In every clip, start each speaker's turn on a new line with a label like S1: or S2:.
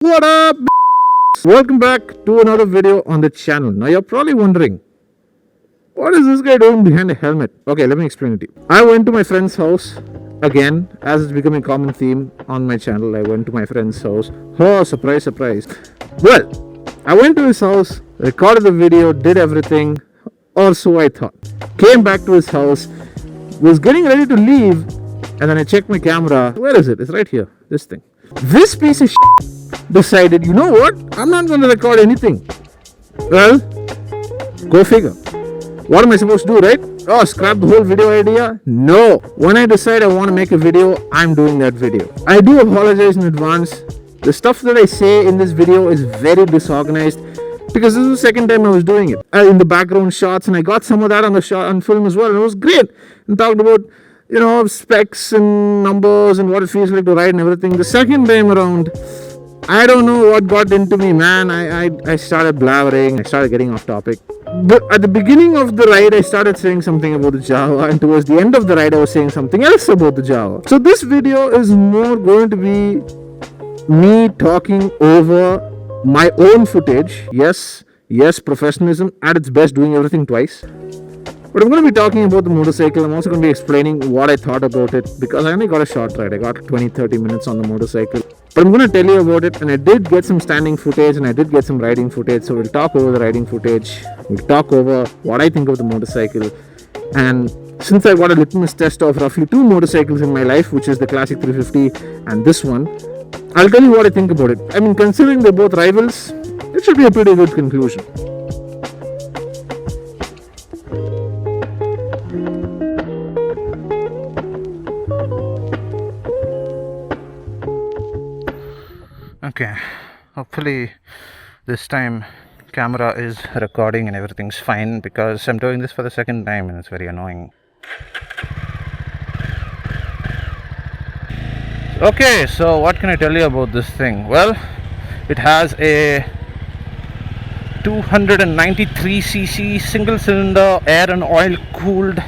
S1: What up? Welcome back to another video on the channel. Now you're probably wondering, what is this guy doing behind a helmet? Okay, let me explain it to you. I went to my friend's house again, as it's becoming a common theme on my channel. I went to my friend's house. Oh, surprise, surprise. Well, I went to his house, recorded the video, did everything, or so I thought. Came back to his house, was getting ready to leave, and then I checked my camera. Where is it? It's right here. This thing. This piece of decided, you know what? I'm not going to record anything. Well, go figure. What am I supposed to do, right? Oh, scrap the whole video idea? No. When I decide I want to make a video, I'm doing that video. I do apologize in advance. The stuff that I say in this video is very disorganized because this is the second time I was doing it. In the background shots, and I got some of that on the shot on film as well, and it was great. And talked about, specs and numbers and what it feels like to ride and everything. The second time around, I don't know what got into me, man. I started blabbering. I started getting off topic. But at the beginning of the ride, I started saying something about the Jawa, and towards the end of the ride, I was saying something else about the Jawa. So this video is more going to be me talking over my own footage. Yes, professionalism at its best, doing everything twice. But I'm going to be talking about the motorcycle. I'm also going to be explaining what I thought about it because I only got a short ride. I got 20-30 minutes on the motorcycle. But I'm going to tell you about it, and I did get some standing footage and I did get some riding footage. So we'll talk over the riding footage. We'll talk over what I think of the motorcycle. And since I got a litmus test of roughly two motorcycles in my life, which is the Classic 350 and this one, I'll tell you what I think about it. I mean, considering they're both rivals, it should be a pretty good conclusion. Okay, hopefully this time camera is recording and everything's fine because I'm doing this for the second time and it's very annoying. Okay, so what can I tell you about this thing? Well, it has a 293cc single cylinder air and oil cooled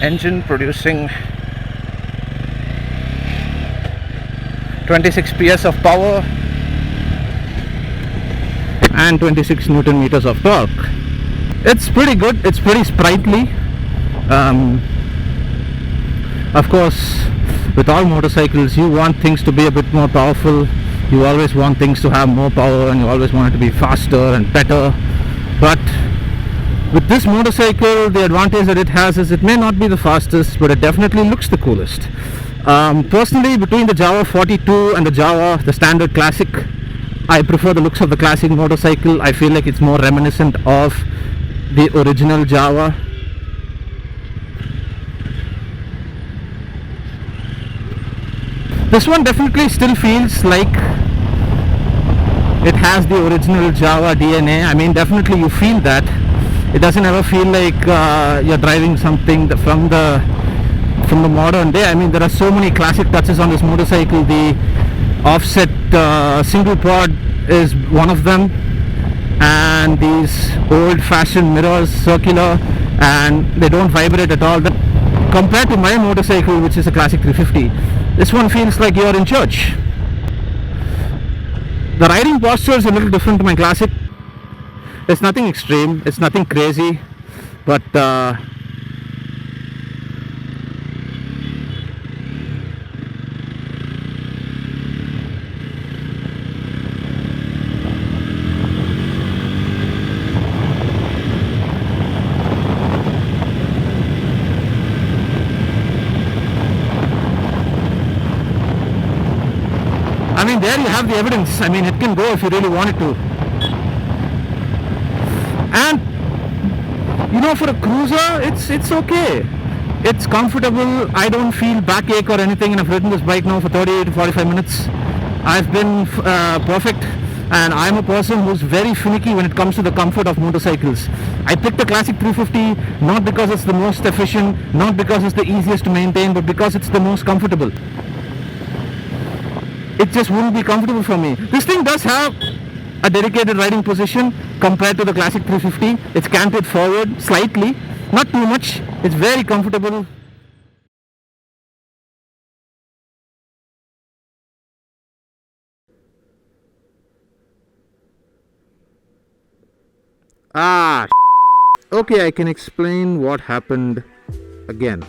S1: engine producing 26 PS of power and 26 Newton meters of torque. It's pretty good, it's pretty sprightly. Of course, with all motorcycles, you want things to be a bit more powerful. You always want things to have more power and you always want it to be faster and better. But with this motorcycle, the advantage that it has is it may not be the fastest, but it definitely looks the coolest. Personally, between the Jawa 42 and the Jawa, the standard classic, I prefer the looks of the classic motorcycle. I feel like it's more reminiscent of the original Jawa. This one definitely still feels like it has the original Jawa DNA. I mean, definitely you feel that. It doesn't ever feel like you're driving something from the modern day. I mean, there are so many classic touches on this motorcycle. The offset single pod is one of them, and these old-fashioned mirrors, circular, and they don't vibrate at all. Compared to my motorcycle, which is a Classic 350, this one feels like you're in church. The riding posture is a little different to my Classic. It's nothing extreme, it's nothing crazy, but I mean, there you have the evidence. I mean, it can go if you really want it to. And for a cruiser, it's okay. It's comfortable. I don't feel backache or anything, and I've ridden this bike now for 30 to 45 minutes. I've been perfect, and I'm a person who's very finicky when it comes to the comfort of motorcycles. I picked the Classic 350 not because it's the most efficient, not because it's the easiest to maintain, but because it's the most comfortable. It just wouldn't be comfortable for me. This thing does have a dedicated riding position compared to the Classic 350. It's canted forward slightly, not too much. It's very comfortable. Ah, okay, I can explain what happened again.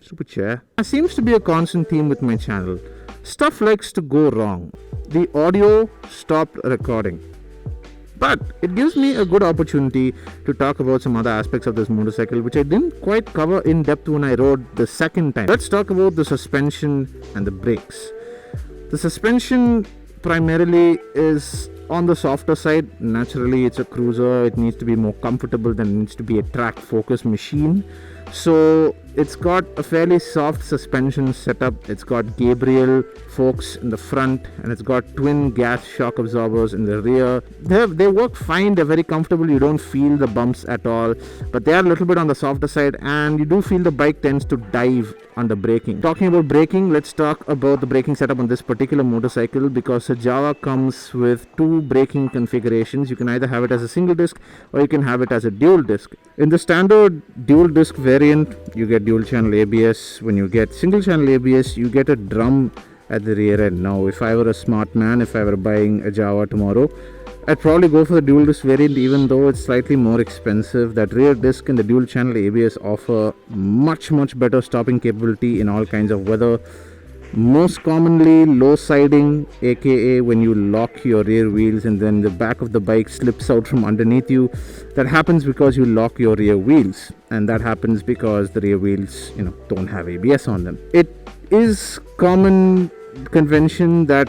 S1: Stupid chair. That seems to be a constant theme with my channel. Stuff likes to go wrong. The audio stopped recording. But it gives me a good opportunity to talk about some other aspects of this motorcycle which I didn't quite cover in depth when I rode the second time. Let's talk about the suspension and the brakes. The suspension primarily is on the softer side. Naturally, it's a cruiser. It needs to be more comfortable than it needs to be a track focused machine. So it's got a fairly soft suspension setup. It's got Gabriel forks in the front, and it's got twin gas shock absorbers in the rear. They work fine. They're very comfortable. You don't feel the bumps at all, but they are a little bit on the softer side, and you do feel the bike tends to dive under braking. Talking about braking, let's talk about the braking setup on this particular motorcycle, because the Jawa comes with two braking configurations. You can either have it as a single disc or you can have it as a dual disc. In the standard dual disc variant, you get dual channel ABS. When you get single channel ABS, you get a drum at the rear end. Now, if I were a smart man, if I were buying a Jawa tomorrow, I'd probably go for the dual disc variant, even though it's slightly more expensive. That rear disc and the dual channel ABS offer much better stopping capability in all kinds of weather. Most commonly low siding, aka when you lock your rear wheels and then the back of the bike slips out from underneath you. That happens because you lock your rear wheels, and that happens because the rear wheels don't have ABS on them. It is common convention that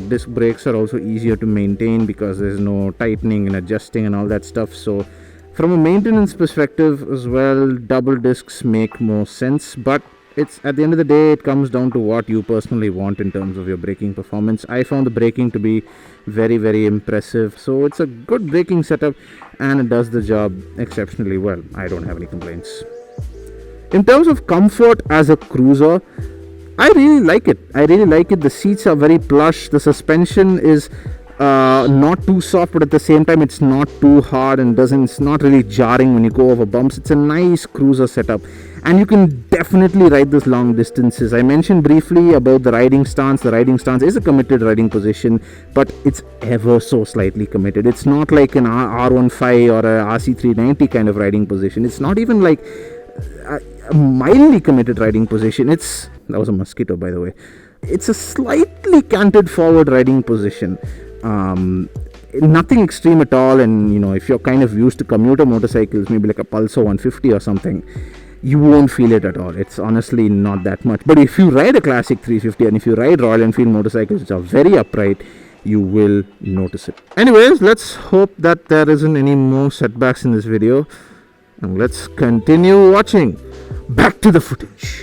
S1: disc brakes are also easier to maintain because there's no tightening and adjusting and all that stuff. So from a maintenance perspective as well, double discs make more sense, but it's at the end of the day, it comes down to what you personally want in terms of your braking performance. I found the braking to be very impressive, so it's a good braking setup and it does the job exceptionally well. I don't have any complaints. In terms of comfort as a cruiser, I really like it. The seats are very plush. The suspension is not too soft, but at the same time it's not too hard and it's not really jarring when you go over bumps. It's a nice cruiser setup, and you can definitely ride this long distances. I mentioned briefly about the riding stance. The riding stance is a committed riding position, but it's ever so slightly committed. It's not like an R15 or a RC390 kind of riding position. It's not even like a mildly committed riding position. That was a mosquito, by the way. It's a slightly canted forward riding position. Nothing extreme at all. And if you're kind of used to commuter motorcycles, maybe like a Pulsar 150 or something, you won't feel it at all. It's honestly not that much. But if you ride a classic 350 and if you ride Royal Enfield motorcycles which are very upright, you will notice it. Anyways, let's hope that there isn't any more setbacks in this video, and let's continue watching. Back to the footage.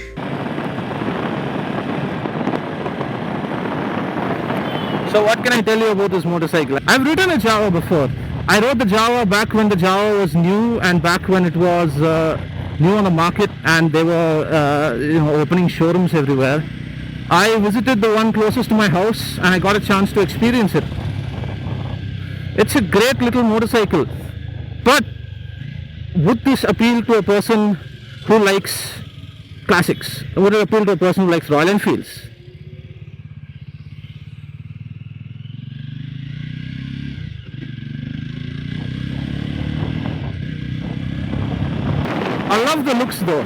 S1: So what can I tell you about this motorcycle? I've ridden a Jawa before. I rode the Jawa back when the Jawa was new and back when it was new on the market, and they were opening showrooms everywhere. I visited the one closest to my house and I got a chance to experience it. It's a great little motorcycle, but would this appeal to a person who likes classics? Would it appeal to a person who likes Royal Enfields? I love the looks though.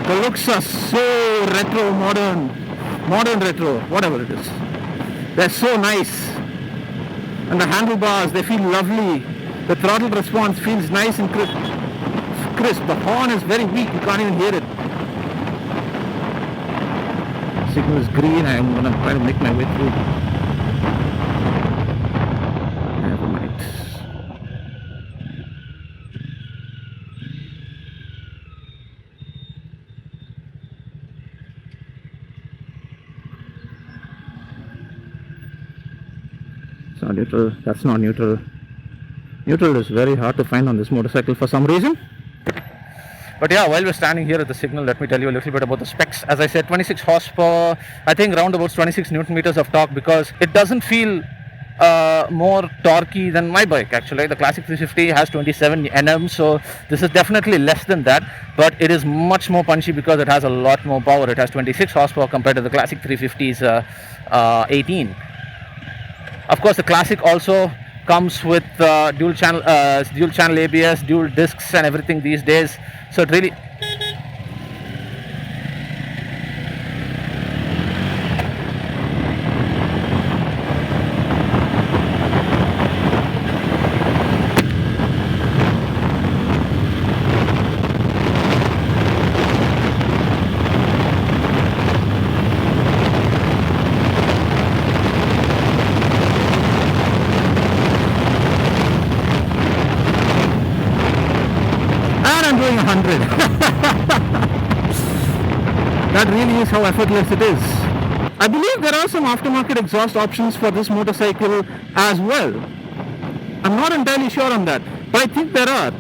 S1: The looks are so retro, modern retro, whatever it is. They're so nice. And the handlebars, they feel lovely. The throttle response feels nice and crisp. The horn is very weak, you can't even hear it. Signal is green, I'm gonna try to make my way through. Never mind. It's not neutral, that's not neutral. Neutral is very hard to find on this motorcycle for some reason. But yeah, while we're standing here at the signal, let me tell you a little bit about the specs. As I said, 26 horsepower, I think round about 26 Newton meters of torque, because it doesn't feel more torquey than my bike actually. The classic 350 has 27 Nm, so this is definitely less than that, but it is much more punchy because it has a lot more power. It has 26 horsepower compared to the classic 350's 18. Of course, the classic also comes with dual channel ABS, dual discs, and everything these days. So it really and I'm doing 100. That really is how effortless it is. I believe there are some aftermarket exhaust options for this motorcycle as well. I'm not entirely sure on that, but I think there are.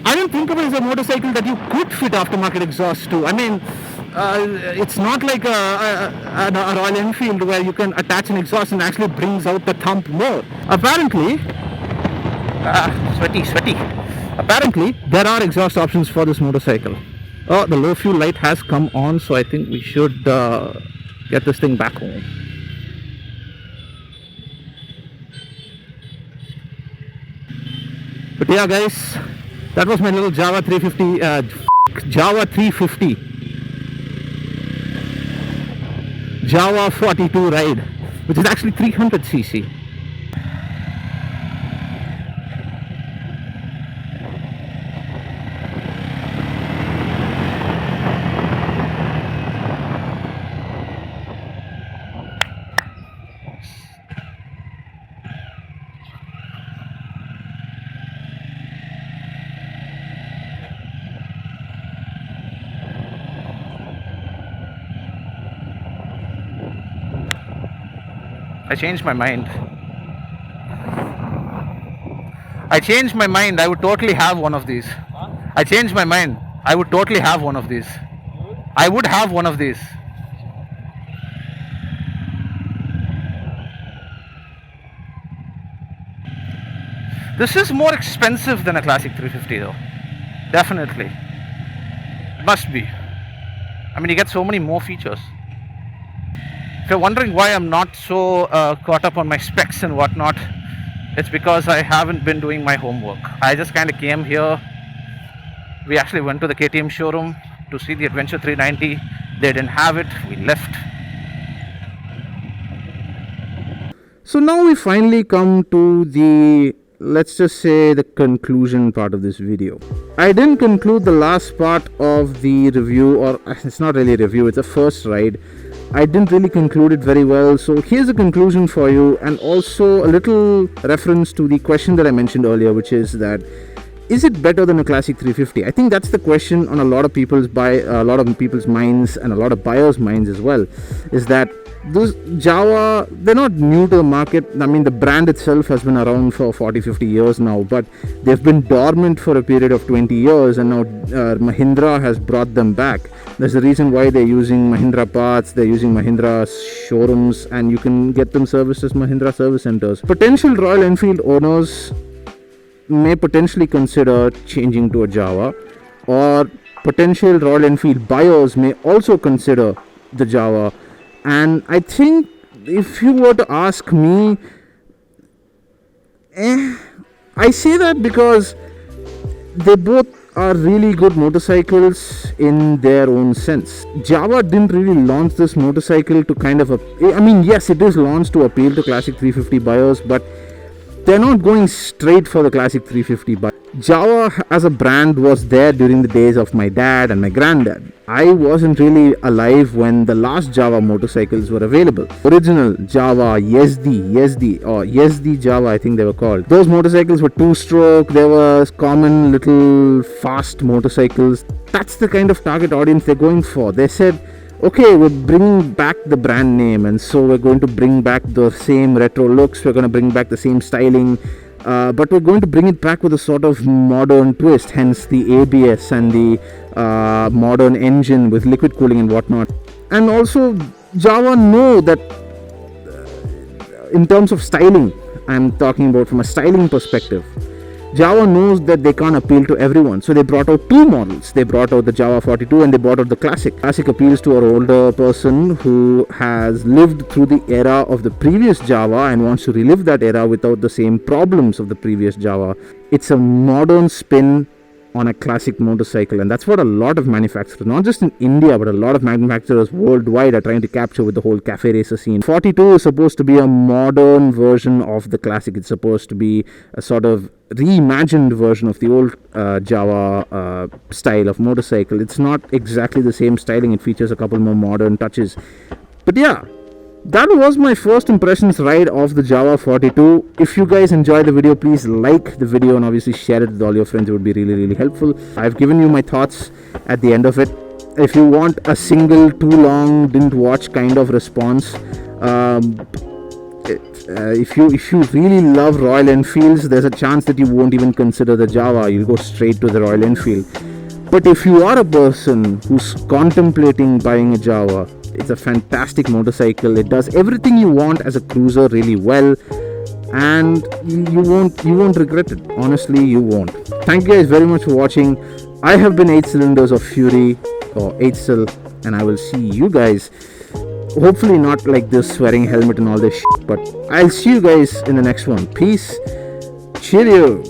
S1: I don't think of it as a motorcycle that you could fit aftermarket exhaust to. I mean, it's not like a Royal Enfield where you can attach an exhaust and actually brings out the thump more. Apparently, sweaty. Apparently, there are exhaust options for this motorcycle. Oh, the low fuel light has come on, so I think we should get this thing back home. But yeah, guys, that was my little Jawa 350, Jawa 350, Jawa 42 ride, which is actually 300cc. I changed my mind. I would totally have one of these. I changed my mind. I would totally have one of these. I would have one of these. This is more expensive than a classic 350 though. Definitely. Must be. I mean, you get so many more features. If you're wondering why I'm not so caught up on my specs and whatnot, it's because I haven't been doing my homework. I just kind of came here. We actually went to the KTM showroom to see the Adventure 390. They didn't have it. We left. So now we finally come to the, let's just say, the conclusion part of this video. I didn't conclude the last part of the review, or it's not really a review, it's a first ride. I didn't really conclude it very well, so here's a conclusion for you, and also a little reference to the question that I mentioned earlier, which is that, is it better than a classic 350? I think that's the question on a lot of people's minds and a lot of buyers' minds as well, is that those Jawa, they're not new to the market. I mean, the brand itself has been around for 40-50 years now, but they've been dormant for a period of 20 years, and now Mahindra has brought them back. There's a reason why they're using Mahindra parts, they're using Mahindra showrooms, and you can get them serviced as Mahindra service centers. Potential Royal Enfield owners may potentially consider changing to a Jawa, or potential Royal Enfield buyers may also consider the Jawa. And I think if you were to ask me, I say that because they both are really good motorcycles in their own sense. Jawa didn't really launch this motorcycle to kind of yes, it is launched to appeal to classic 350 buyers, but they're not going straight for the classic 350 buyers. Jawa as a brand was there during the days of my dad and my granddad. I wasn't really alive when the last Jawa motorcycles were available. Original Jawa, Yezdi Jawa, I think they were called. Those motorcycles were two-stroke. They were common little fast motorcycles. That's the kind of target audience they're going for. They said, okay, we're bringing back the brand name, and so we're going to bring back the same retro looks. We're going to bring back the same styling. But we're going to bring it back with a sort of modern twist, hence the ABS and the modern engine with liquid cooling and whatnot. And also, Jawa know that in terms of styling, I'm talking about from a styling perspective, Jawa knows that they can't appeal to everyone, so they brought out two models. They brought out the Jawa 42 and they brought out the Classic. Classic appeals to an older person who has lived through the era of the previous Jawa and wants to relive that era without the same problems of the previous Jawa. It's a modern spin on a classic motorcycle, and that's what a lot of manufacturers, not just in India but a lot of manufacturers worldwide, are trying to capture with the whole cafe racer scene. 42 is supposed to be a modern version of the Classic. It's supposed to be a sort of reimagined version of the old Jawa style of motorcycle. It's not exactly the same styling. It features a couple more modern touches, but yeah, that was my first impressions ride of the Jawa 42. If you guys enjoyed the video, please like the video and obviously share it with all your friends. It would be really helpful. I've given you my thoughts at the end of it. If you want a single, too long, didn't watch kind of response, if you really love Royal Enfields, there's a chance that you won't even consider the Jawa. You'll go straight to the Royal Enfield. But if you are a person who's contemplating buying a Jawa, it's a fantastic motorcycle. It does everything you want as a cruiser really well, and you won't regret it. Honestly, you won't. Thank you guys very much for watching. I have been 8 Cylinders of Fury, or 8 Cyl, and I will see you guys, hopefully not like this swearing helmet and all this shit, but I'll see you guys in the next one. Peace. Cheerio.